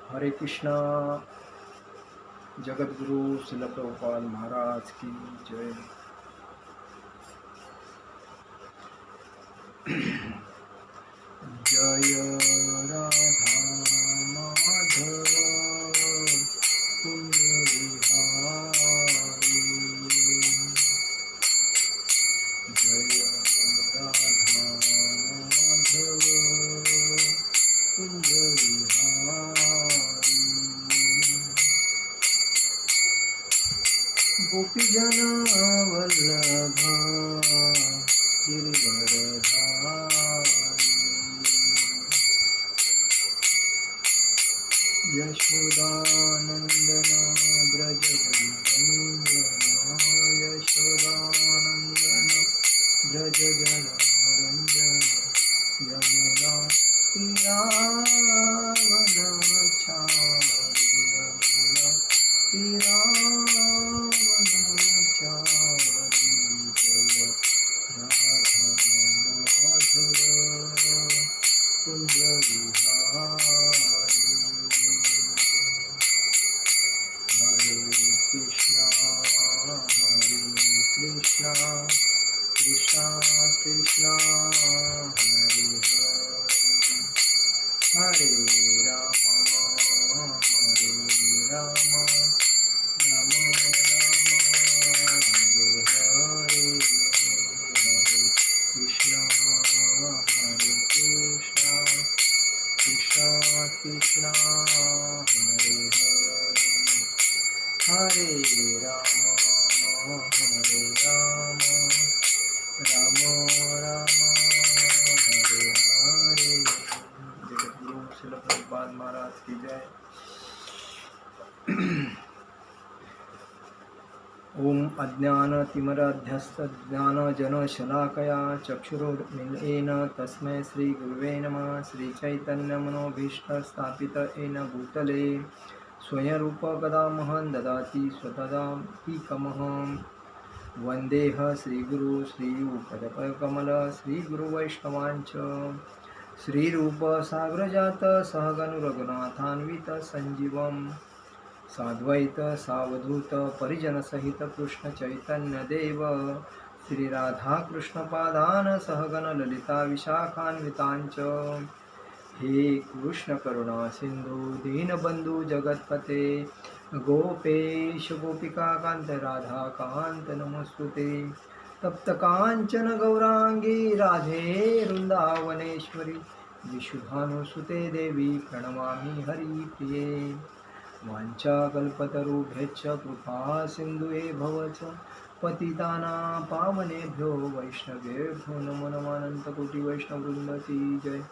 हरे कृष्णा। जगतगुरु श्रील प्रभुपाद महाराज की जय। जय राधा माधव कुंज विहारी। जय राधा माधव कुंज विहारी। गोपीजन वल्लभ गिरिवरधारी। यशोदानंदन ब्रज रंजन। यशोदानंदन ब्रज रंजन। यमुना तीरावनचारि। यमुना तीरावनचारि। जय राधा माधव कुंज विहारी। हरे कृष्णा कृष्णा कृष्णा हरे हरे। हरे राम राम राम हरे हरे। हरे कृष्णा कृष्णा कृष्णा हरे हरे। हरे राम राम राम हरे हरे। जगतगुरु श्रील प्रभुपाद महाराज की जय। ओम अज्ञानतिमिरान्धस्य चक्षुरुन्मीलितं तस्मै श्रीगुरुवे नमः। श्रीचैतन्यमनोभीष्टस्थापितं येन भूतले स्वयं रूप कदामहं ददाति स्वतदान्तिकमहं। वन्देऽहं श्रीगुरु श्रीयुतपकमल श्रीगुरुवैष्णवांच। श्रीरूप साग्रजात सहगण रघुनाथान्वित संजीवं। साद्वैत सावधूत परिजन सहित कृष्ण चैतन्य देव। श्री राधा कृष्ण पादान सहगण ललिता विशाखान्वितांच। हे कृष्ण करुणा सिंधु दीनबंधु जगतपते। गोपेश गोपिका कांत राधा कांत नमस्तुते। तप्त कांचन गौरांगी राधे वृंदावनेश्वरी। विशुभानुसुते देवी प्रणमामि हरिप्रिये। वाञ्छाकल्पतरुभ्यश्च कृपा सिन्धुवे भवच। पतितानां पावनेभ्यो वैष्णवेभ्यो नमो नमानन्तकोटिवैष्णववृन्द की जय।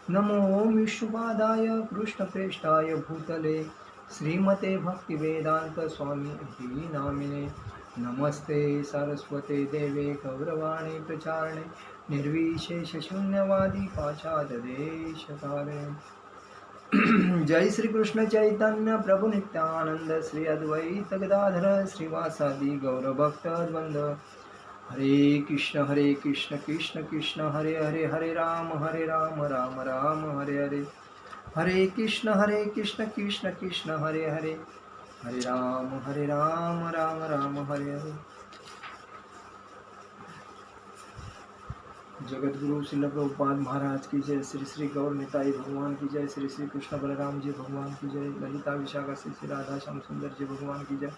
नमो विष्णुपादाय कृष्णप्रेष्ठाय भूतले श्रीमते भक्तिवेदांत स्वामी इति नामिने। नमस्ते सरस्वते देवे गौरवाणी प्रचारणे निर्विशेषशून्यवादी पाश्चात्यदेशकारे। जय श्री कृष्ण चैतन्य प्रभु नित्यानंद श्री अद्वैत गदाधर श्रीवासादि गौरभक्तवृंद। हरे कृष्ण कृष्ण कृष्ण हरे हरे। हरे राम राम राम हरे हरे। हरे कृष्ण कृष्ण कृष्ण हरे हरे। हरे राम राम राम हरे हरे। जगतगुरु श्रील प्रभुपाद महाराज की जय। श्री श्री गौर निताई भगवान की जय। श्री श्री कृष्ण बलराम जी भगवान की जय। ललिता विशाखा श्री श्री राधा श्याम सुंदर जी भगवान की जय।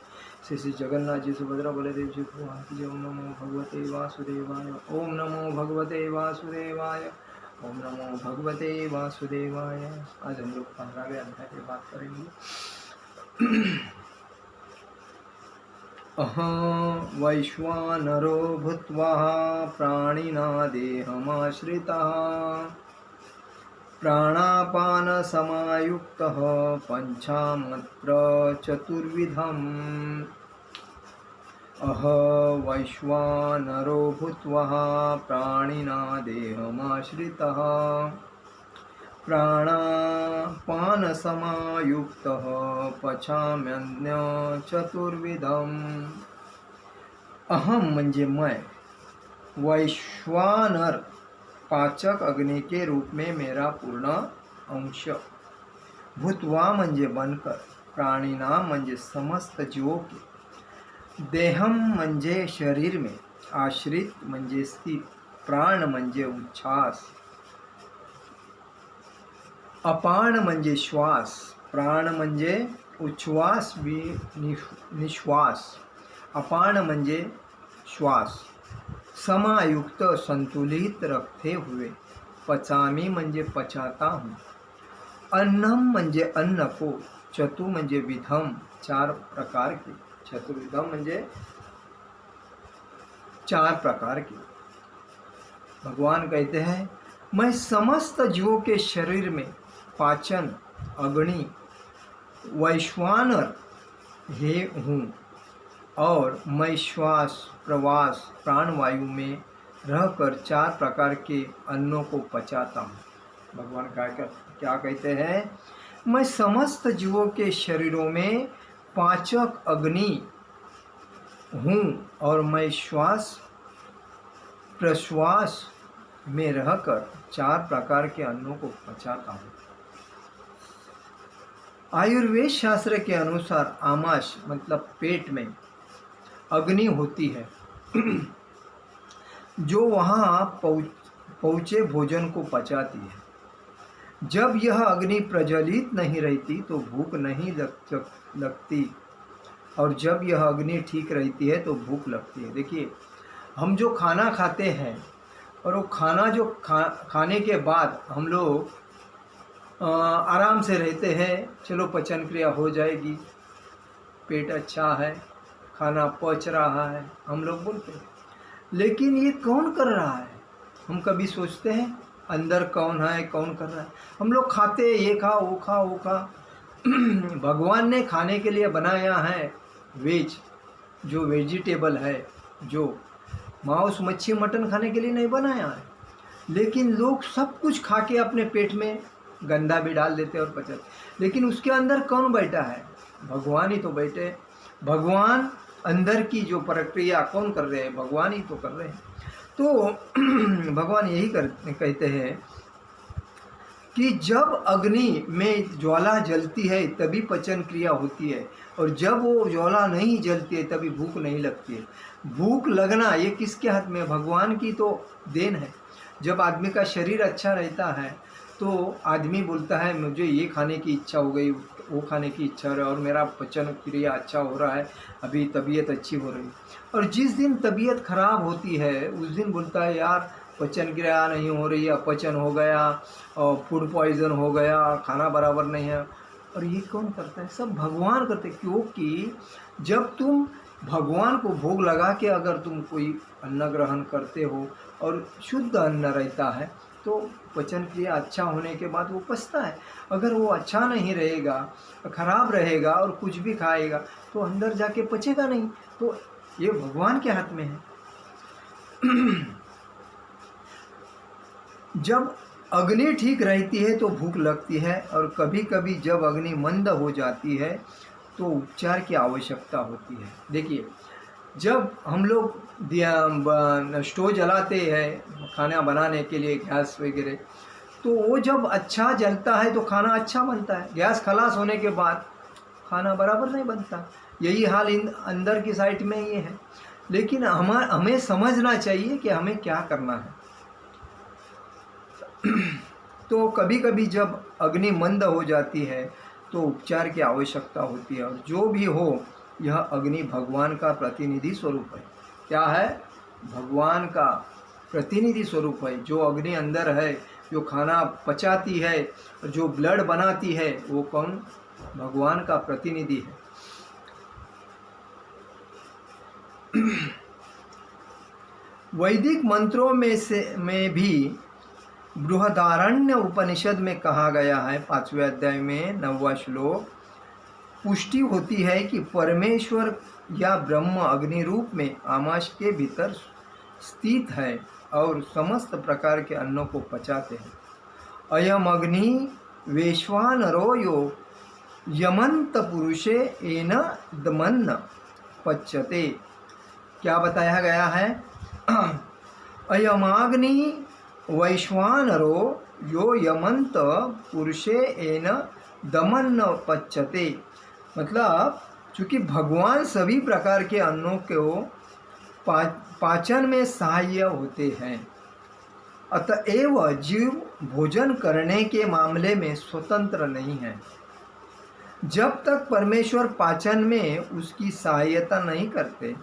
श्री श्री जगन्नाथ जी सुभद्रा बलदेव जी भगवान की जय। ओम नमो भगवते वासुदेवाय। ओम नमो भगवते वासुदेवाय। ओम नमो भगवते वासुदेवाय। आज हम लोग 15वें अध्याय की बात करेंगे। अहं वैश्वानरो भूत्वा प्राणिना देहमाश्रितः। प्राणापानसमायुक्तः पञ्चामत्र चतुर्विधम्। अहं वैश्वानरो भूत्वा प्राणिना देहमाश्रितः। प्राणापानसमायुक्तः पचाम्यन्य चतुर्विधम्। अहम म्हणजे मैं, वैश्वानर पाचक अग्नि के रूप में मेरा पूर्ण अंश, भूतवा म्हणजे बनकर, प्राणीनाम म्हणजे समस्त जीवों के, देहम म्हणजे शरीर में, आश्रित म्हणजे स्थित, प्राण म्हणजे उच्छ्वास, अपान म्हणजे श्वास, प्राण म्हणजे उच्छ्वास भी निश्वास, अपान म्हणजे श्वास, समायुक्त संतुलित रखते हुए, पचामी म्हणजे पचाता हूँ, अन्नम म्हणजे अन्न को, चतु म्हणजे विधम चार प्रकार के, चतुर्विधम म्हणजे चार प्रकार के। भगवान कहते हैं मैं समस्त जीवों के शरीर में पाचन, अग्नि, वैश्वानर हे हूँ और मैं श्वास, प्रवास, प्राणवायु में रहकर चार प्रकार के अन्नों को पचाता हूँ। भगवान क्या कहते हैं, मैं समस्त जीवों के शरीरों में पाचक अग्नि हूँ और मैं श्वास प्रश्वास में रहकर चार प्रकार के अन्नों को पचाता हूँ। आयुर्वेद शास्त्र के अनुसार आमाश मतलब पेट में अग्नि होती है जो वहाँ पहुँचे भोजन को पचाती है। जब यह अग्नि प्रज्वलित नहीं रहती तो भूख नहीं लगती और जब यह अग्नि ठीक रहती है तो भूख लगती है। देखिए, हम जो खाना खाते हैं और वो खाना जो खाने के बाद हम लोग आराम से रहते हैं, चलो पचन क्रिया हो जाएगी, पेट अच्छा है, खाना पच रहा है, हम लोग बोलते हैं। लेकिन ये कौन कर रहा है? हम कभी सोचते हैं अंदर कौन है, कौन कर रहा है? हम लोग खाते, ये खा वो खा वो खा। भगवान ने खाने के लिए बनाया है वेज, जो वेजिटेबल है, जो मांस मच्छी मटन खाने के लिए नहीं बनाया है। लेकिन लोग सब कुछ खा के अपने पेट में गंदा भी डाल देते और पचा, लेकिन उसके अंदर कौन बैठा है? भगवान ही तो बैठे। भगवान अंदर की जो प्रक्रिया कौन कर रहे हैं? भगवान ही तो कर रहे हैं। तो भगवान यही कहते हैं कि जब अग्नि में ज्वाला जलती है तभी पचन क्रिया होती है, और जब वो ज्वाला नहीं जलती है तभी भूख नहीं लगती है। भूख लगना ये किसके हाथ में? भगवान की तो देन है। जब आदमी का शरीर अच्छा रहता है तो आदमी बोलता है मुझे ये खाने की इच्छा हो गई, वो खाने की इच्छा हो रही है, और मेरा पचन क्रिया अच्छा हो रहा है, अभी तबीयत अच्छी हो रही है। और जिस दिन तबीयत खराब होती है उस दिन बोलता है यार पचन क्रिया नहीं हो रही है, अपचन हो गया और फूड पॉइजन हो गया, खाना बराबर नहीं है। और ये कौन करता है? सब भगवान करते। क्योंकि जब तुम भगवान को भोग लगा के अगर तुम कोई अन्न ग्रहण करते हो और शुद्ध अन्न रहता है तो पचन क्रिया अच्छा होने के बाद वो पचता है। अगर वो अच्छा नहीं रहेगा, खराब रहेगा और कुछ भी खाएगा तो अंदर जाके पचेगा नहीं। तो ये भगवान के हाथ में है। जब अग्नि ठीक रहती है तो भूख लगती है, और कभी कभी जब अग्नि मंद हो जाती है तो उपचार की आवश्यकता होती है। देखिए, जब हम लोग स्टोव जलाते हैं खाना बनाने के लिए, गैस वगैरह, तो वो जब अच्छा जलता है तो खाना अच्छा बनता है। गैस खलास होने के बाद खाना बराबर नहीं बनता। यही हाल अंदर की साइड में ये है। लेकिन हमें समझना चाहिए कि हमें क्या करना है। तो कभी कभी जब अग्नि मंद हो जाती है तो उपचार की आवश्यकता होती है। और जो भी हो, यह अग्नि भगवान का प्रतिनिधि स्वरूप है। क्या है? भगवान का प्रतिनिधि स्वरूप है। जो अग्नि अंदर है, जो खाना पचाती है, जो ब्लड बनाती है, वो कौन? भगवान का प्रतिनिधि है। वैदिक मंत्रों में भी बृहदारण्य उपनिषद में कहा गया है, 5वें अध्याय में 9वां श्लोक, पुष्टि होती है कि परमेश्वर या ब्रह्म अग्नि रूप में आमाश के भीतर स्थित है और समस्त प्रकार के अन्नों को पचाते हैं। अयम अग्नि वैश्वानरो यो यमंत पुरुषे एन दमन्न पच्यते। क्या बताया गया है? अयमाग्नि वैश्वानरो यो यमंत पुरुषे एन दमन न पच्यते, मतलब चूँकि भगवान सभी प्रकार के अन्नों को पाचन में सहाय्य होते हैं, अतएव जीव भोजन करने के मामले में स्वतंत्र नहीं है। जब तक परमेश्वर पाचन में उसकी सहायता नहीं करते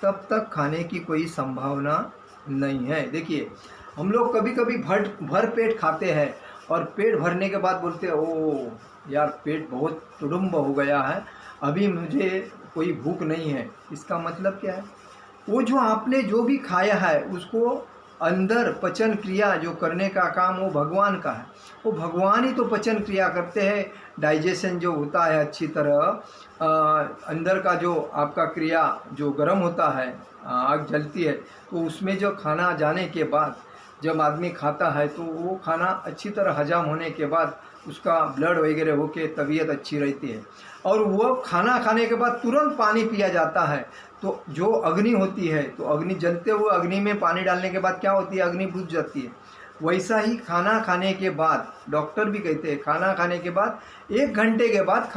तब तक खाने की कोई संभावना नहीं है। देखिए, हम लोग कभी कभी भर पेट खाते हैं और पेट भरने के बाद बोलते हैं ओ यार पेट बहुत तुडुम्ब हो गया है, अभी मुझे कोई भूख नहीं है। इसका मतलब क्या है? वो जो आपने जो भी खाया है उसको अंदर पचन क्रिया जो करने का काम वो भगवान का है। वो भगवान ही तो पचन क्रिया करते हैं। डाइजेशन जो होता है अच्छी तरह अंदर का जो आपका क्रिया जो गर्म होता है, आग जलती है, तो उसमें जो खाना जाने के बाद जब आदमी खाता है तो वो खाना अच्छी तरह हजम होने के बाद उसका ब्लड वगैरह होके तबीयत अच्छी रहती है। और वो खाना खाने के बाद तुरंत पानी पिया जाता है तो जो अग्नि होती है, तो अग्नि जलते हुए अग्नि में पानी डालने के बाद क्या होती है? अग्नि बुझ जाती है। वैसा ही खाना खाने के बाद डॉक्टर भी कहते हैं खाना खाने के बाद 1 घंटे के बाद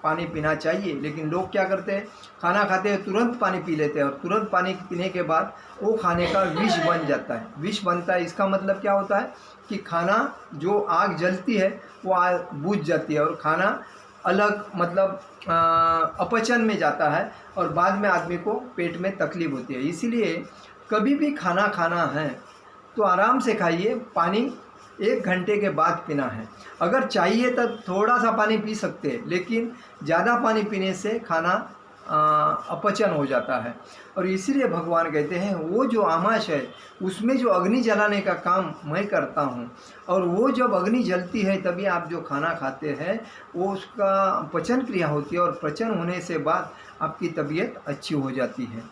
पानी पीना चाहिए। लेकिन लोग क्या करते हैं? खाना खाते हैं तुरंत पानी पी लेते हैं और तुरंत पानी पीने के बाद वो खाने का विष बन जाता है। विष बनता है, इसका मतलब क्या होता है कि खाना जो आग जलती है वो आग बुझ जाती है और खाना अलग मतलब अपचन में जाता है और बाद में आदमी को पेट में तकलीफ होती है। इसीलिए कभी भी खाना खाना है तो आराम से खाइए, पानी 1 घंटे के बाद पीना है। अगर चाहिए तब थोड़ा सा पानी पी सकते हैं, लेकिन ज़्यादा पानी पीने से खाना अपचन हो जाता है। और इसीलिए भगवान कहते हैं वो जो आमाश है उसमें जो अग्नि जलाने का काम मैं करता हूँ, और वो जब अग्नि जलती है तभी आप जो खाना खाते हैं वो उसका पचन क्रिया होती है और पचन होने से बाद आपकी तबीयत अच्छी हो जाती है।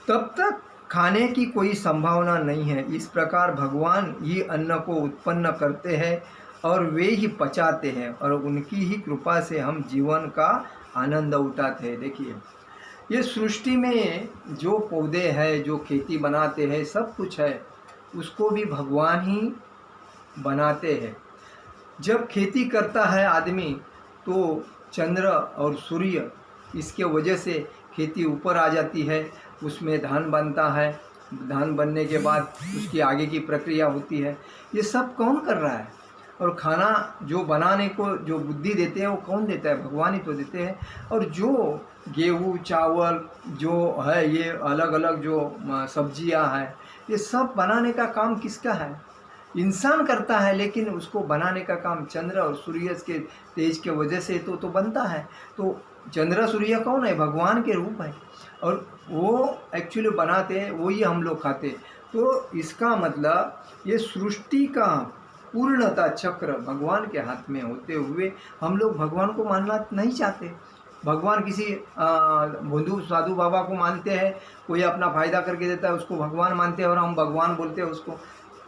तब तक खाने की कोई संभावना नहीं है। इस प्रकार भगवान ही अन्न को उत्पन्न करते हैं और वे ही पचाते हैं और उनकी ही कृपा से हम जीवन का आनंद उठाते हैं। देखिए, ये सृष्टि में जो पौधे हैं, जो खेती बनाते हैं, सब कुछ है, उसको भी भगवान ही बनाते हैं। जब खेती करता है आदमी तो चंद्र और सूर्य इसके वजह से खेती ऊपर आ जाती है, उसमें धान बनता है, धान बनने के बाद उसकी आगे की प्रक्रिया होती है। ये सब कौन कर रहा है? और खाना जो बनाने को जो बुद्धि देते हैं वो कौन देता है? भगवान ही तो देते हैं। और जो गेहूँ चावल जो है, ये अलग अलग जो सब्जियां हैं, ये सब बनाने का काम किसका है? इंसान करता है, लेकिन उसको बनाने का काम चंद्र और सूर्य के तेज के वजह से तो बनता है। तो चंद्र सूर्य कौन है? भगवान के रूप है और वो एक्चुअली बनाते हैं, वही हम लोग खाते। तो इसका मतलब ये सृष्टि का पूर्णता चक्र भगवान के हाथ में होते हुए हम लोग भगवान को मानना नहीं चाहते। भगवान किसी बंधु साधु बाबा को मानते हैं, कोई अपना फायदा करके देता है उसको भगवान मानते हैं और हम भगवान बोलते हैं उसको।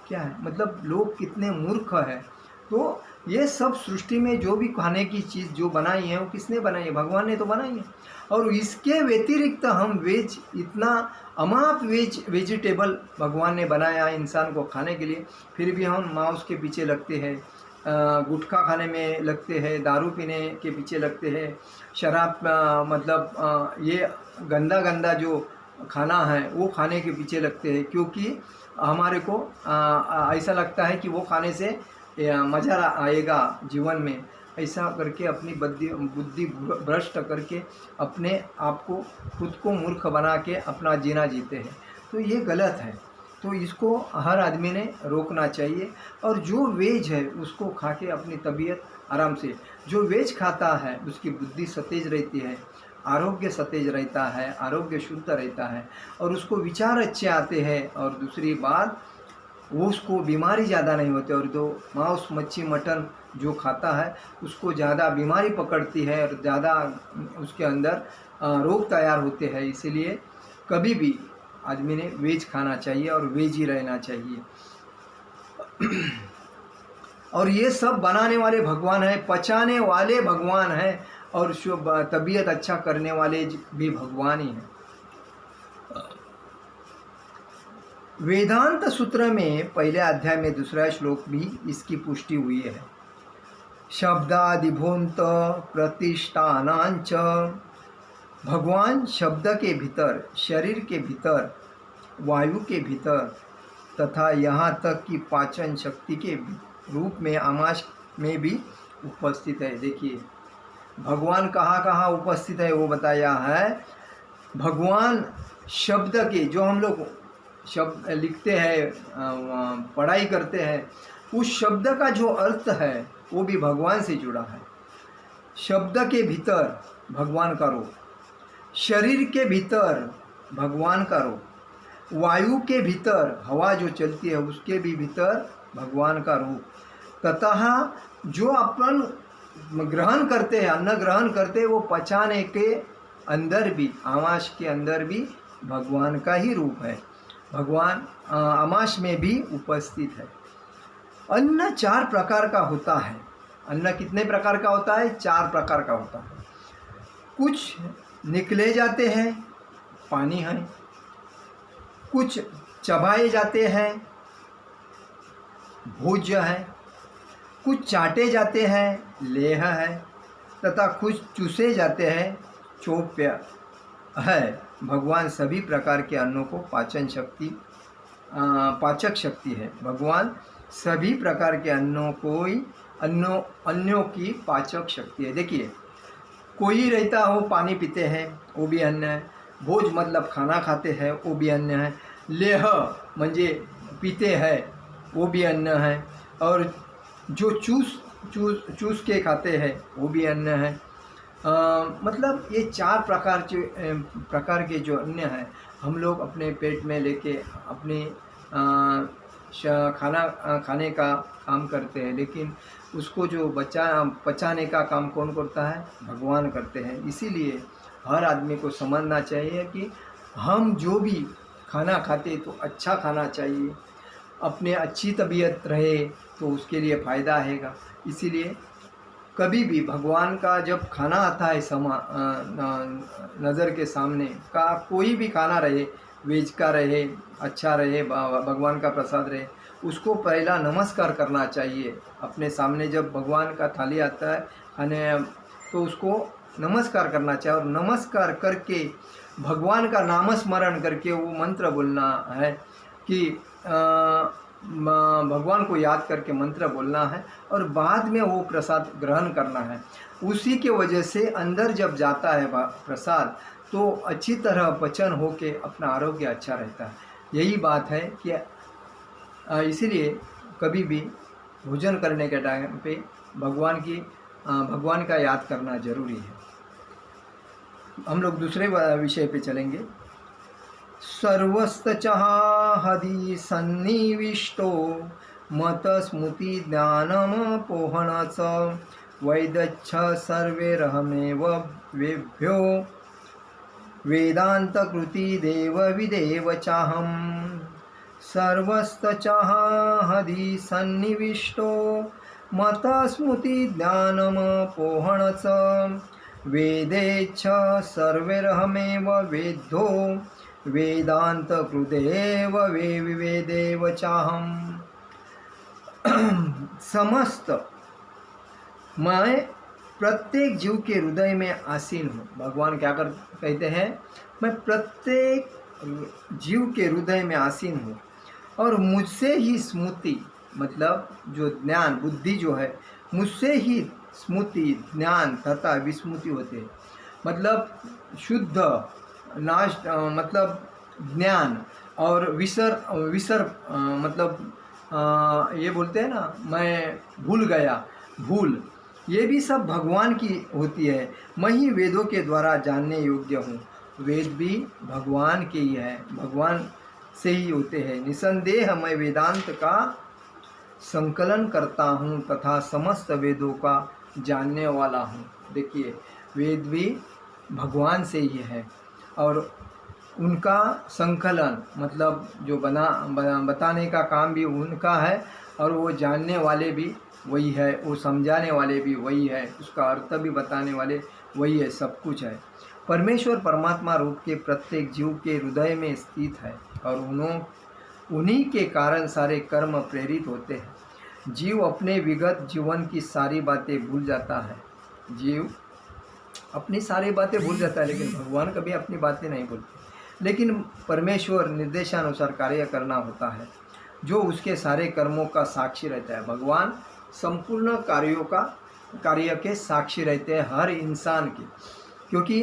क्या है मतलब? लोग कितने मूर्ख है। तो ये सब सृष्टि में जो भी खाने की चीज़ जो बनाई है वो किसने बनाई है? भगवान ने तो बनाई है। और इसके व्यतिरिक्त हम वेज, इतना अमाप वेजिटेबल भगवान ने बनाया है इंसान को खाने के लिए, फिर भी हम मांस के पीछे लगते हैं, गुटखा खाने में लगते हैं, दारू पीने के पीछे लगते हैं, शराब मतलब ये गंदा गंदा जो खाना है वो खाने के पीछे लगते हैं, क्योंकि हमारे को ऐसा लगता है कि वो खाने से मज़ा आएगा जीवन में। ऐसा करके अपनी बुद्धि भ्रष्ट करके अपने आप को खुद को मूर्ख बना के अपना जीना जीते हैं। तो ये गलत है। तो इसको हर आदमी ने रोकना चाहिए। और जो वेज है उसको खा के अपनी तबीयत आराम से, जो वेज खाता है उसकी बुद्धि सतेज रहती है, आरोग्य सतेज रहता है, आरोग्य शुद्ध रहता है और उसको विचार अच्छे आते हैं। और दूसरी बात, वो उसको बीमारी ज़्यादा नहीं होती। और जो मांस मच्छी मटन जो खाता है उसको ज़्यादा बीमारी पकड़ती है और ज़्यादा उसके अंदर रोग तैयार होते हैं। इसीलिए कभी भी आदमी ने वेज खाना चाहिए और वेज ही रहना चाहिए। और ये सब बनाने वाले भगवान हैं, पचाने वाले भगवान हैं और तबीयत अच्छा करने वाले भी भगवान ही हैं। वेदांत सूत्र में पहले अध्याय में दूसरा श्लोक भी इसकी पुष्टि हुई है। शब्दादिभूत प्रतिष्ठानांच, भगवान शब्द के भीतर, शरीर के भीतर, वायु के भीतर तथा यहाँ तक कि पाचन शक्ति के रूप में आमाश में भी उपस्थित है। देखिए भगवान कहाँ कहाँ उपस्थित है वो बताया है। भगवान शब्द के, जो हम लोग शब्द लिखते हैं, पढ़ाई करते हैं, उस शब्द का जो अर्थ है वो भी भगवान से जुड़ा है। शब्द के भीतर भगवान का रूप, शरीर के भीतर भगवान का रूप, वायु के भीतर हवा जो चलती है उसके भी भीतर भगवान का रूप, तथा जो अपन ग्रहण करते हैं, अन्न ग्रहण करते हैं, वो पचाने के अंदर भी, आमाश के अंदर भी भगवान का ही रूप है। भगवान आमाश में भी उपस्थित है। अन्न 4 प्रकार का होता है। अन्न कितने प्रकार का होता है? 4 प्रकार का होता है। कुछ निकले जाते हैं, पानी है। कुछ चबाए जाते हैं, भोज्य है। कुछ चाटे जाते हैं, लेह है। तथा कुछ चूसे जाते हैं, चोप्य है। भगवान सभी प्रकार के अन्नों को पाचक शक्ति है। भगवान सभी प्रकार के अन्नों की पाचक शक्ति है। देखिए कोई रहता हो पानी पीते हैं वो भी अन्न है, भोज मतलब खाना खाते हैं वो भी अन्न है, लेह म्हणजे पीते हैं वो भी अन्न है, और जो चूस के खाते हैं वो भी अन्न है। मतलब ये 4 प्रकार के जो अन्न हैं हम लोग अपने पेट में लेके अपने खाना खाने का काम करते हैं, लेकिन उसको जो पचाने का काम कौन करता है? भगवान करते हैं। इसीलिए हर आदमी को समझना चाहिए कि हम जो भी खाना खाते तो अच्छा खाना चाहिए, अपने अच्छी तबीयत रहे तो उसके लिए फ़ायदा आएगा। इसीलिए कभी भी भगवान का जब खाना आता है नज़र के सामने का, कोई भी खाना रहे, वेज का रहे, अच्छा रहे, भगवान का प्रसाद रहे, उसको पहला नमस्कार करना चाहिए। अपने सामने जब भगवान का थाली आता है खाने तो उसको नमस्कार करना चाहिए, और नमस्कार करके भगवान का नाम स्मरण करके वो मंत्र बोलना है कि भगवान को याद करके मंत्र बोलना है, और बाद में वो प्रसाद ग्रहण करना है। उसी के वजह से अंदर जब जाता है प्रसाद तो अच्छी तरह पचन होके अपना आरोग्य अच्छा रहता है। यही बात है कि इसीलिए कभी भी भोजन करने के टाइम पे भगवान का याद करना जरूरी है। हम लोग दूसरे विषय पे चलेंगे। सर्वस्तचः हदि सन्निविष्टो मत स्मृति ज्ञानमपोहनच वैदच्छ सर्वैरहमेव वेभ्यो वेदान्तकृति देव विदेव चाहम्। सर्वस्तचः हदि सन्निविष्टो मत स्मृति ज्ञानमपोहनच वेदेच्छ सर्वैरहमेव वेद्यो वेदांत कृदेव विवेदेव चाहम्। समस्त मैं प्रत्येक जीव के हृदय में आसीन हूँ। भगवान क्या कहते हैं? मैं प्रत्येक जीव के हृदय में आसीन हूँ, और मुझसे ही स्मृति मतलब जो ज्ञान बुद्धि जो है, मुझसे ही स्मृति ज्ञान तथा विस्मृति होते हैं। मतलब शुद्ध नाश मतलब ज्ञान, और विसर मतलब ये बोलते हैं ना, मैं भूल गया, भूल, ये भी सब भगवान की होती है। मैं ही वेदों के द्वारा जानने योग्य हूँ। वेद भी भगवान के ही है, भगवान से ही होते हैं। निसंदेह मैं वेदांत का संकलन करता हूँ तथा समस्त वेदों का जानने वाला हूँ। देखिए वेद भी भगवान से ही है, और उनका संकलन मतलब जो बताने का काम भी उनका है, और वो जानने वाले भी वही है, वो समझाने वाले भी वही है, उसका अर्थ भी बताने वाले वही है, सब कुछ है। परमेश्वर परमात्मा रूप के प्रत्येक जीव के हृदय में स्थित है, और उन्हीं के कारण सारे कर्म प्रेरित होते हैं। जीव अपने विगत जीवन की सारी बातें भूल जाता है। जीव अपनी सारी बातें भूल जाता है, लेकिन भगवान कभी अपनी बातें नहीं भूलते। लेकिन परमेश्वर निर्देशानुसार कार्य करना होता है, जो उसके सारे कर्मों का साक्षी रहता है। भगवान संपूर्ण कार्य के साक्षी रहते हैं हर इंसान के, क्योंकि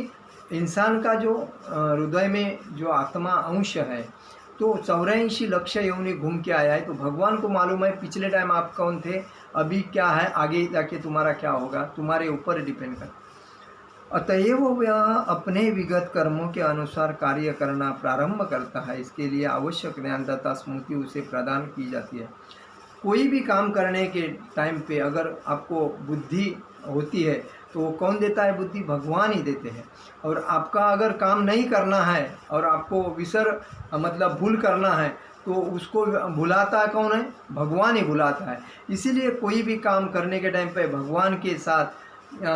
इंसान का जो हृदय में जो आत्मा अंश है, तो 84 लक्ष योनि घूम के आया है। तो भगवान को मालूम है पिछले टाइम आप कौन थे, अभी क्या है, आगे जाके तुम्हारा क्या होगा, तुम्हारे ऊपर डिपेंड करता। अतएव वह अपने विगत कर्मों के अनुसार कार्य करना प्रारंभ करता है। इसके लिए आवश्यक ज्ञान तथा स्मृति उसे प्रदान की जाती है। कोई भी काम करने के टाइम पे अगर आपको बुद्धि होती है तो वो कौन देता है? बुद्धि भगवान ही देते हैं। और आपका अगर काम नहीं करना है और आपको मतलब भूल करना है, तो उसको भुलाता है कौन है? भगवान ही भुलाता है। इसीलिए कोई भी काम करने के टाइम पे भगवान के साथ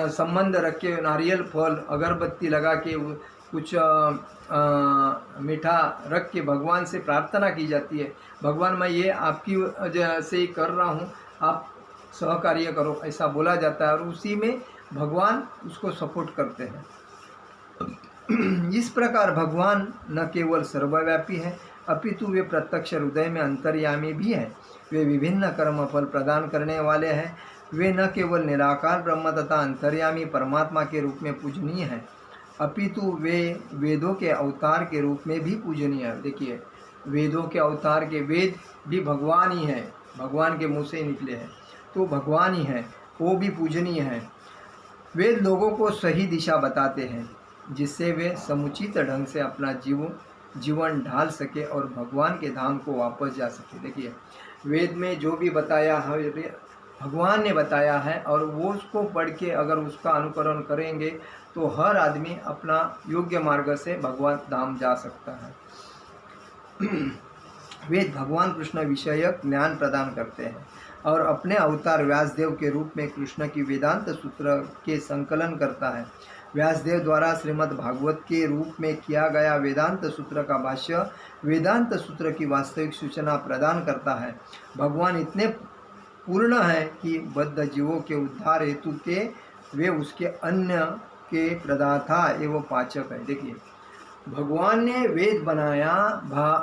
संबंध रख के नारियल फल अगरबत्ती लगा के कुछ मीठा रख के भगवान से प्रार्थना की जाती है। भगवान मैं ये आपकी वजह से ही कर रहा हूँ, आप सहकार्य करो, ऐसा बोला जाता है। और उसी में भगवान उसको सपोर्ट करते हैं। इस प्रकार भगवान न केवल सर्वव्यापी है, अपितु वे प्रत्यक्ष हृदय में अंतर्यामी भी है। वे विभिन्न कर्म फल प्रदान करने वाले हैं। वे न केवल निराकार ब्रह्म तथा अंतर्यामी परमात्मा के रूप में पूजनीय हैं, अपितु वे वेदों के अवतार के रूप में भी पूजनीय है। देखिए, वेदों के अवतार के वेद भी भगवान ही हैं, भगवान के मुँह से ही निकले हैं, तो भगवान ही हैं, वो भी पूजनीय हैं। वेद लोगों को सही दिशा बताते हैं, जिससे वे समुचित ढंग से अपना जीवन ढाल सके और भगवान के धाम को वापस जा सके। देखिए, वेद में जो भी बताया है भगवान ने बताया है, और वो उसको पढ़ के अगर उसका अनुकरण करेंगे तो हर आदमी अपना योग्य मार्ग से भगवान धाम जा सकता है। वेद भगवान कृष्ण विषयक ज्ञान प्रदान करते हैं और अपने अवतार व्यासदेव के रूप में कृष्ण की वेदांत सूत्र के संकलन करता है। व्यासदेव द्वारा श्रीमद् भागवत के रूप में किया गया वेदांत सूत्र का भाष्य वेदांत सूत्र की वास्तविक सूचना प्रदान करता है। भगवान इतने पूर्ण है कि बद्ध जीवों के उद्धार हेतु के वे उसके अन्न के प्रदाता एवं पाचक है। देखिए, भगवान ने वेद बनाया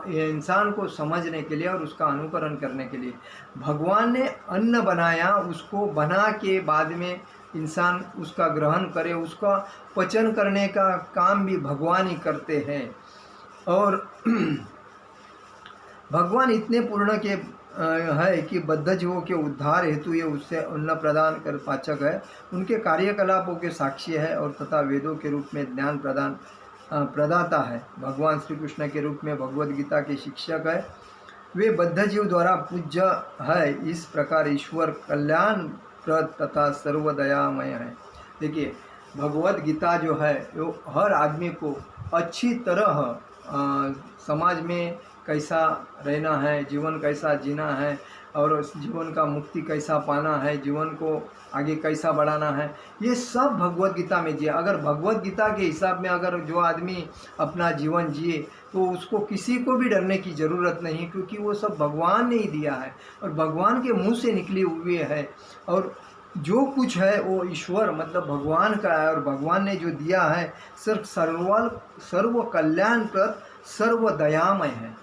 इंसान को समझने के लिए और उसका अनुकरण करने के लिए। भगवान ने अन्न बनाया, उसको बना के बाद में इंसान उसका ग्रहण करे, उसका पचन करने का काम भी भगवान ही करते हैं। और भगवान इतने पूर्ण के है कि बद्ध जीवों के उद्धार हेतु ये उससे अन्न प्रदान कर पाचक है, उनके कार्यकलापों के साक्षी है और तथा वेदों के रूप में ज्ञान प्रदाता है। भगवान श्री कृष्ण के रूप में भगवद गीता के शिक्षक है। वे बद्ध जीव द्वारा पूज्य है। इस प्रकार ईश्वर कल्याणप्रद तथा सर्वदयामय है। देखिए, भगवद गीता जो है वो हर आदमी को अच्छी तरह समाज में कैसा रहना है, जीवन कैसा जीना है और उस जीवन का मुक्ति कैसा पाना है, जीवन को आगे कैसा बढ़ाना है, ये सब भगवद गीता में जिए। अगर भगवद गीता के हिसाब में अगर जो आदमी अपना जीवन जिए तो उसको किसी को भी डरने की ज़रूरत नहीं, क्योंकि वो सब भगवान ने ही दिया है और भगवान के मुंह से निकली हुई है। और जो कुछ है वो ईश्वर मतलब भगवान का है और भगवान ने जो दिया है सर्व कल्याणप्रद सर्वदयामय है,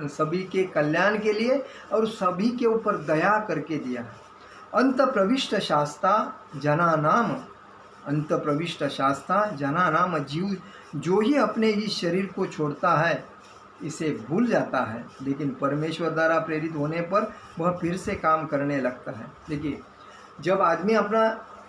सभी के कल्याण के लिए और सभी के ऊपर दया करके दिया है। अंत प्रविष्ट शास्ता जना नाम जीव जो ही अपने इस शरीर को छोड़ता है इसे भूल जाता है, लेकिन परमेश्वर द्वारा प्रेरित होने पर वह फिर से काम करने लगता है। देखिए, जब आदमी अपना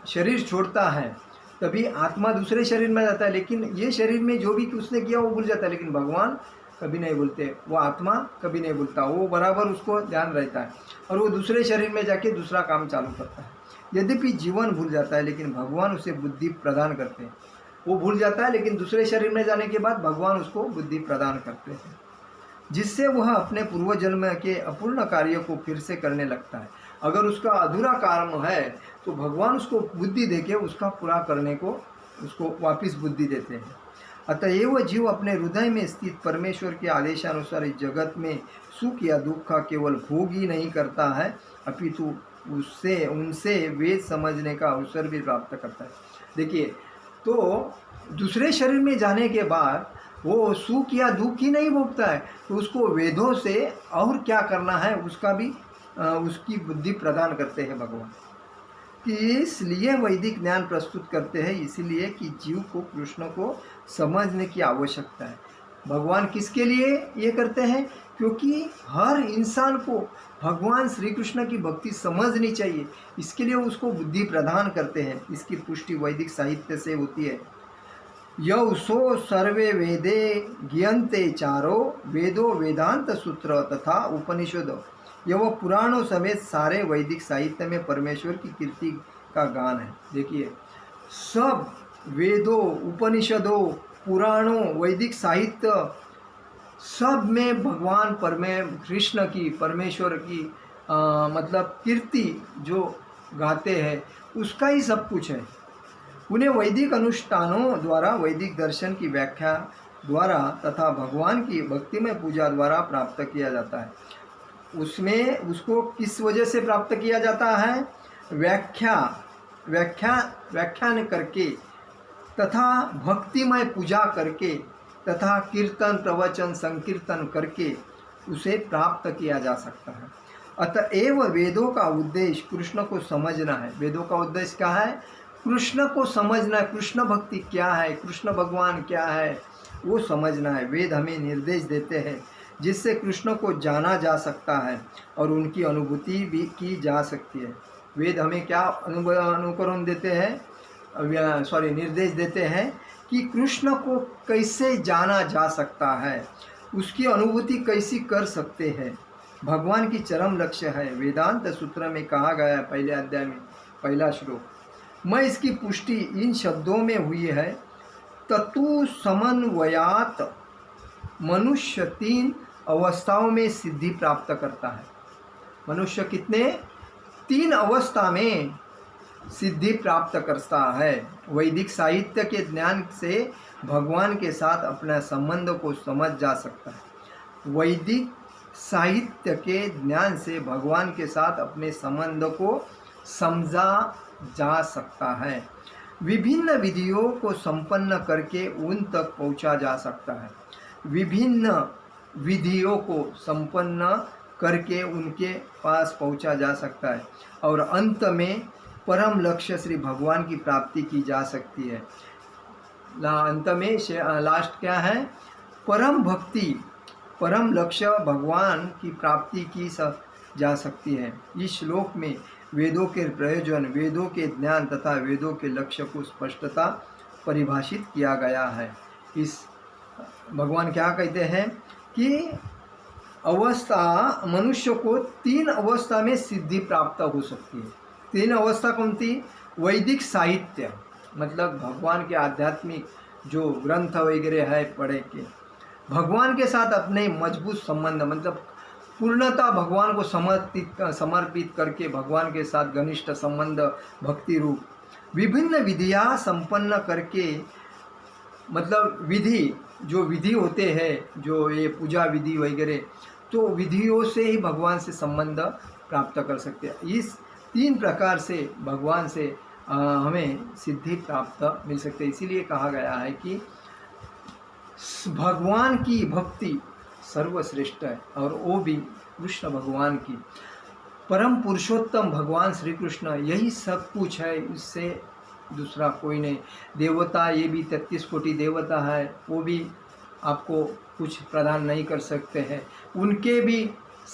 शरीर छोड़ता है तभी आत्मा दूसरे शरीर में जाता है, लेकिन ये शरीर में जो भी उसने किया वो भूल जाता है। लेकिन भगवान कभी नहीं भूलते, वो आत्मा कभी नहीं भूलता, वो बराबर उसको ध्यान रहता है और वो दूसरे शरीर में जाके दूसरा काम चालू करता है। यद्यपि जीवन भूल जाता है लेकिन भगवान उसे बुद्धि प्रदान करते हैं। वो भूल जाता है लेकिन दूसरे शरीर में जाने के बाद भगवान उसको बुद्धि प्रदान करते हैं, जिससे वह अपने पूर्व जन्म के अपूर्ण कार्य को फिर से करने लगता है। अगर उसका अधूरा काम है तो भगवान उसको बुद्धि देके उसका पूरा करने को उसको वापस बुद्धि देते हैं। अतएव जीव अपने हृदय में स्थित परमेश्वर के आदेशानुसार इस जगत में सुख या दुख का केवल भोग ही नहीं करता है, अपितु उससे उनसे वेद समझने का अवसर भी प्राप्त करता है। देखिए, तो दूसरे शरीर में जाने के बाद वो सुख या दुख ही नहीं भोगता है, तो उसको वेदों से और क्या करना है उसका भी उसकी बुद्धि प्रदान करते हैं भगवान। कि इसलिए वैदिक ज्ञान प्रस्तुत करते हैं, इसीलिए कि जीव को कृष्ण को समझने की आवश्यकता है। भगवान किसके लिए ये करते हैं? क्योंकि हर इंसान को भगवान श्री कृष्ण की भक्ति समझनी चाहिए, इसके लिए उसको बुद्धि प्रदान करते हैं। इसकी पुष्टि वैदिक साहित्य से होती है। यौसो सर्वे वेदे ज्ञन्ते चारो वेदो वेदांत सूत्र तथा उपनिषद। यह पुराणों समेत सारे वैदिक साहित्य में परमेश्वर की कीर्ति का गान है। देखिए, सब वेदों, उपनिषदों, पुराणों, वैदिक साहित्य सब में भगवान कृष्ण की, परमेश्वर की मतलब कीर्ति जो गाते हैं उसका ही सब कुछ है। उन्हें वैदिक अनुष्ठानों द्वारा, वैदिक दर्शन की व्याख्या द्वारा तथा भगवान की भक्तिमय पूजा द्वारा प्राप्त किया जाता है। उसमें उसको किस वजह से प्राप्त किया जाता है? व्याख्यान करके तथा भक्तिमय पूजा करके तथा कीर्तन, प्रवचन, संकीर्तन करके उसे प्राप्त किया जा सकता है। अतएव वेदों का उद्देश्य कृष्ण को समझना है। वेदों का उद्देश्य क्या है? कृष्ण को समझना है। कृष्ण भक्ति क्या है, कृष्ण भगवान क्या है, वो समझना है। वेद हमें निर्देश देते हैं जिससे कृष्ण को जाना जा सकता है और उनकी अनुभूति भी की जा सकती है। वेद हमें क्या अनुकरण देते हैं, निर्देश देते हैं कि कृष्ण को कैसे जाना जा सकता है, उसकी अनुभूति कैसी कर सकते हैं। भगवान की चरम लक्ष्य है। वेदांत सूत्र में कहा गया है, पहले अध्याय में पहला श्लोक, मैं इसकी पुष्टि इन शब्दों में हुई है, ततु समन्वयात मनुष्य 3 अवस्थाओं में सिद्धि प्राप्त करता है। मनुष्य कितने? 3 अवस्था में सिद्धि प्राप्त करता है। वैदिक साहित्य के ज्ञान से भगवान के साथ अपने संबंध को समझ जा सकता है। वैदिक साहित्य के ज्ञान से भगवान के साथ अपने संबंध को समझा जा सकता है। विभिन्न विधियों को संपन्न करके उन तक पहुंचा जा सकता है। विभिन्न विधियों को संपन्न करके उनके पास पहुंचा जा सकता है और अंत में परम लक्ष्य श्री भगवान की प्राप्ति की जा सकती है। अंत में लास्ट क्या है? परम भक्ति, परम लक्ष्य भगवान की प्राप्ति की जा सकती है। इस श्लोक में वेदों के प्रयोजन, वेदों के ज्ञान तथा वेदों के लक्ष्य को स्पष्टता परिभाषित किया गया है। इस भगवान क्या कहते हैं कि अवस्था, मनुष्य को 3 अवस्था में सिद्धि प्राप्त हो सकती है। 3 अवस्था कौन थी? वैदिक साहित्य, मतलब भगवान के आध्यात्मिक जो ग्रंथ वगैरह है पढ़े के, भगवान के साथ अपने मजबूत संबंध, मतलब पूर्णता भगवान को समर्पित करके भगवान के साथ घनिष्ठ संबंध, भक्ति रूप। विभिन्न विधियाँ संपन्न करके, मतलब विधि, जो विधि होते हैं, जो ये पूजा विधि वगैरह, तो विधियों से ही भगवान से संबंध प्राप्त कर सकते हैं। इस 3 प्रकार से भगवान से हमें सिद्धि प्राप्त मिल सकती है। इसीलिए कहा गया है कि भगवान की भक्ति सर्वश्रेष्ठ है, और वो भी कृष्ण भगवान की। परम पुरुषोत्तम भगवान श्री कृष्ण, यही सब कुछ है, इससे दूसरा कोई नहीं। देवता, ये भी 33 कोटि देवता है, वो भी आपको कुछ प्रदान नहीं कर सकते हैं। उनके भी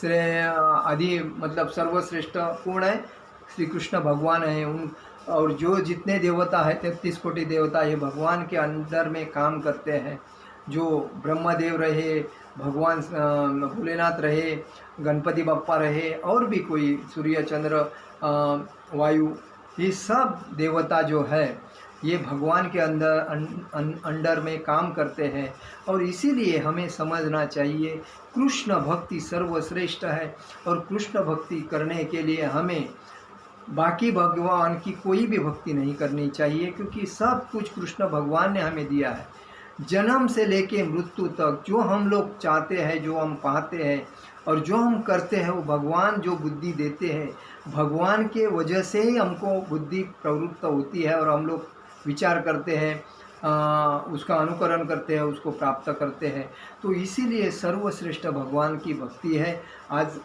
आदि, मतलब सर्वश्रेष्ठ कौन है? श्री कृष्ण भगवान है। और जो जितने देवता है, 33 कोटि देवता, ये भगवान के अंदर में काम करते हैं। जो ब्रह्मदेव रहे, भगवान भोलेनाथ रहे, गणपति बप्पा रहे, और भी कोई सूर्य, चंद्र, वायु, ये सब देवता जो है ये भगवान के अंडर में काम करते हैं। और इसीलिए हमें समझना चाहिए कृष्ण भक्ति सर्वश्रेष्ठ है, और कृष्ण भक्ति करने के लिए हमें बाकी भगवान की कोई भी भक्ति नहीं करनी चाहिए, क्योंकि सब कुछ कृष्ण भगवान ने हमें दिया है। जन्म से लेके मृत्यु तक जो हम लोग चाहते हैं, जो हम पाते हैं और जो हम करते हैं, वो भगवान जो बुद्धि देते हैं, भगवान के वजह से ही हमको बुद्धि प्रवृत्त होती है और हम लोग विचार करते हैं, उसका अनुकरण करते हैं, उसको प्राप्त करते हैं। तो इसीलिए सर्वश्रेष्ठ भगवान की भक्ति है। आज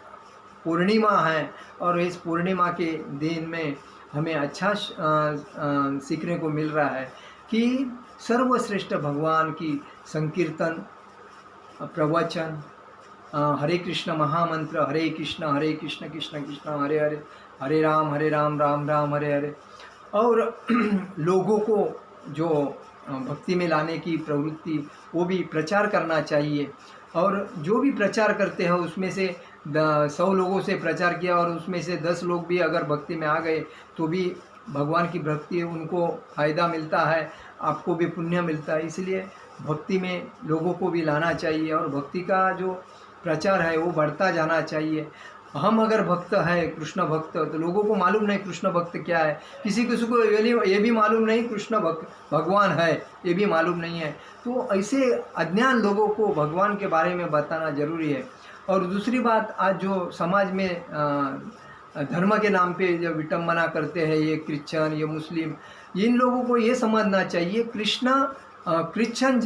पूर्णिमा है और इस पूर्णिमा के दिन में हमें अच्छा सीखने को मिल रहा है कि सर्वश्रेष्ठ भगवान की संकीर्तन, प्रवचन, हरे कृष्ण महामंत्र, हरे कृष्ण कृष्ण कृष्ण हरे हरे, हरे राम राम राम हरे हरे, और लोगों को जो भक्ति में लाने की प्रवृत्ति वो भी प्रचार करना चाहिए। और जो भी प्रचार करते हैं उसमें से 100 लोगों से प्रचार किया और उसमें से 10 लोग भी अगर भक्ति में आ गए तो भी भगवान की भक्ति उनको फ़ायदा मिलता है, आपको भी पुण्य मिलता है। इसलिए भक्ति में लोगों को भी लाना चाहिए और भक्ति का जो प्रचार है वो बढ़ता जाना चाहिए। हम अगर भक्त है, कृष्ण भक्त, तो लोगों को मालूम नहीं कृष्ण भक्त क्या है, किसी को ये भी मालूम नहीं कृष्ण भगवान है, ये भी मालूम नहीं है। तो ऐसे अज्ञान लोगों को भगवान के बारे में बताना जरूरी है। और दूसरी बात, आज जो समाज में धर्म के नाम पे जो विटंबना करते हैं, ये क्रिश्चियन, ये मुस्लिम, इन लोगों को ये समझना चाहिए क्रिश्चियन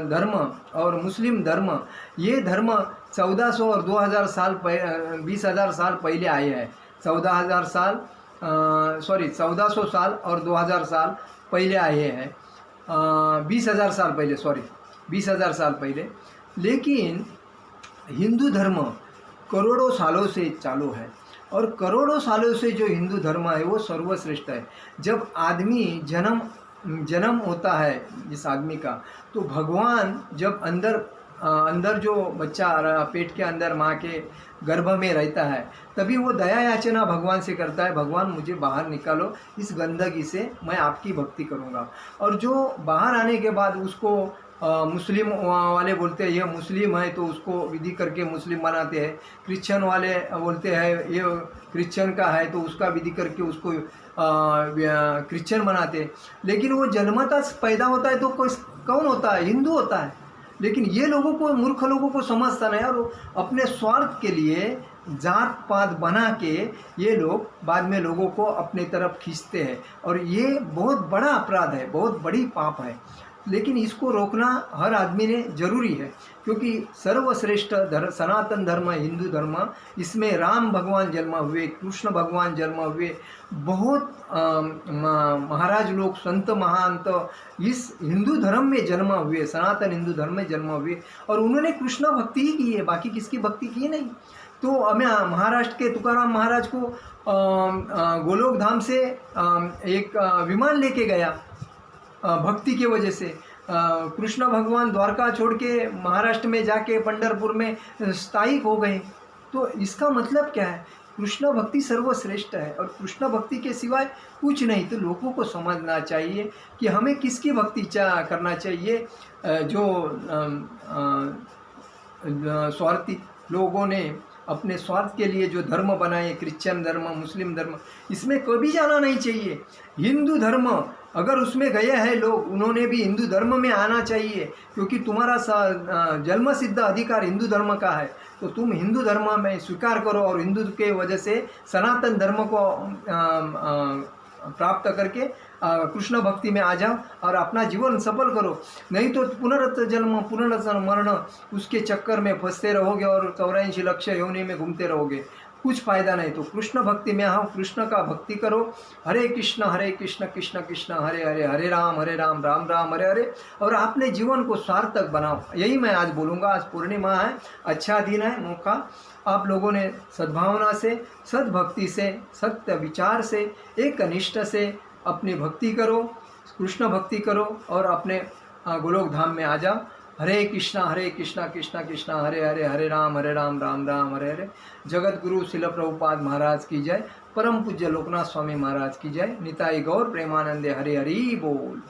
धर्म और मुस्लिम धर्म, ये धर्म 1400 और 2000 साल 20,000 साल पहले आए हैं। 1400 साल और 2000 साल पहले आए हैं, 20,000 साल पहले, 20,000 साल पहले। लेकिन हिंदू धर्म करोड़ों सालों से चालू है और करोड़ों सालों से जो हिंदू धर्म है वो सर्वश्रेष्ठ है। जब आदमी जन्म होता है जिस आदमी का, तो भगवान जब अंदर जो बच्चा पेट के अंदर माँ के गर्भ में रहता है, तभी वो दया याचना भगवान से करता है, भगवान मुझे बाहर निकालो इस गंदगी से, मैं आपकी भक्ति करूँगा। और जो बाहर आने के बाद उसको मुस्लिम वाले बोलते हैं ये मुस्लिम है तो उसको विधि करके मुस्लिम बनाते हैं, क्रिश्चियन वाले बोलते हैं ये क्रिश्चियन का है तो उसका विधि करके उसको क्रिश्चियन बनाते हैं। लेकिन वो जन्मतः पैदा होता है तो कौन होता है? हिंदू होता है। लेकिन ये लोगों को, मूर्ख लोगों को समझता नहीं और अपने स्वार्थ के लिए जात पात बना के ये लोग बाद में लोगों को अपने तरफ खींचते हैं और ये बहुत बड़ा अपराध है, बहुत बड़ी पाप है। लेकिन इसको रोकना हर आदमी ने जरूरी है, क्योंकि सर्वश्रेष्ठ सनातन धर्म हिंदू धर्म, इसमें राम भगवान जन्म हुए, कृष्ण भगवान जन्म हुए, बहुत महाराज लोग, संत महांत इस हिंदू धर्म में जन्म हुए, सनातन हिंदू धर्म में जन्म हुए और उन्होंने कृष्ण भक्ति ही की है, बाकी किसकी भक्ति की नहीं। तो हमें महाराष्ट्र के तुकाराम महाराज को गोलोक धाम से एक विमान लेके गया भक्ति की वजह से। कृष्ण भगवान द्वारका छोड़ के महाराष्ट्र में जाके पंढरपुर में स्थायी हो गए। तो इसका मतलब क्या है? कृष्ण भक्ति सर्वश्रेष्ठ है और कृष्ण भक्ति के सिवाय कुछ नहीं। तो लोगों को समझना चाहिए कि हमें किसकी भक्ति करना चाहिए। जो स्वार्थी लोगों ने अपने स्वार्थ के लिए जो धर्म बनाए, क्रिश्चियन धर्म, मुस्लिम धर्म, इसमें कभी जाना नहीं चाहिए। हिंदू धर्म अगर उसमें गए हैं लोग, उन्होंने भी हिंदू धर्म में आना चाहिए, क्योंकि तुम्हारा जन्म सिद्ध अधिकार हिंदू धर्म का है। तो तुम हिंदू धर्म में स्वीकार करो और हिंदू के वजह से सनातन धर्म को प्राप्त करके कृष्ण भक्ति में आ जाओ और अपना जीवन सफल करो। नहीं तो पुनर्जन्म पुनर्मरण उसके चक्कर में फंसते रहोगे और 84 लक्ष योनि में घूमते रहोगे, कुछ फायदा नहीं। तो कृष्ण भक्ति में आओ, कृष्ण का भक्ति करो। हरे कृष्ण कृष्ण कृष्ण हरे हरे, हरे राम राम राम हरे हरे, और अपने जीवन को सार्थक बनाओ। यही मैं आज बोलूँगा। आज पूर्णिमा है, अच्छा दिन है, मौका आप लोगों ने सद्भावना से, सद्भक्ति से, सत्य विचार से, एक निष्ठ से अपनी भक्ति करो, कृष्ण भक्ति करो और अपने गोलोक धाम में आ जाओ। हरे कृष्णा कृष्ण कृष्ण हरे हरे, हरे राम राम राम हरे हरे। जगत गुरु शिल प्रभुपाद महाराज की जय, परम पूज्य लोकनाथ स्वामी महाराज की जय। निताई गौर प्रेमानंदे, हरे हरि बोल।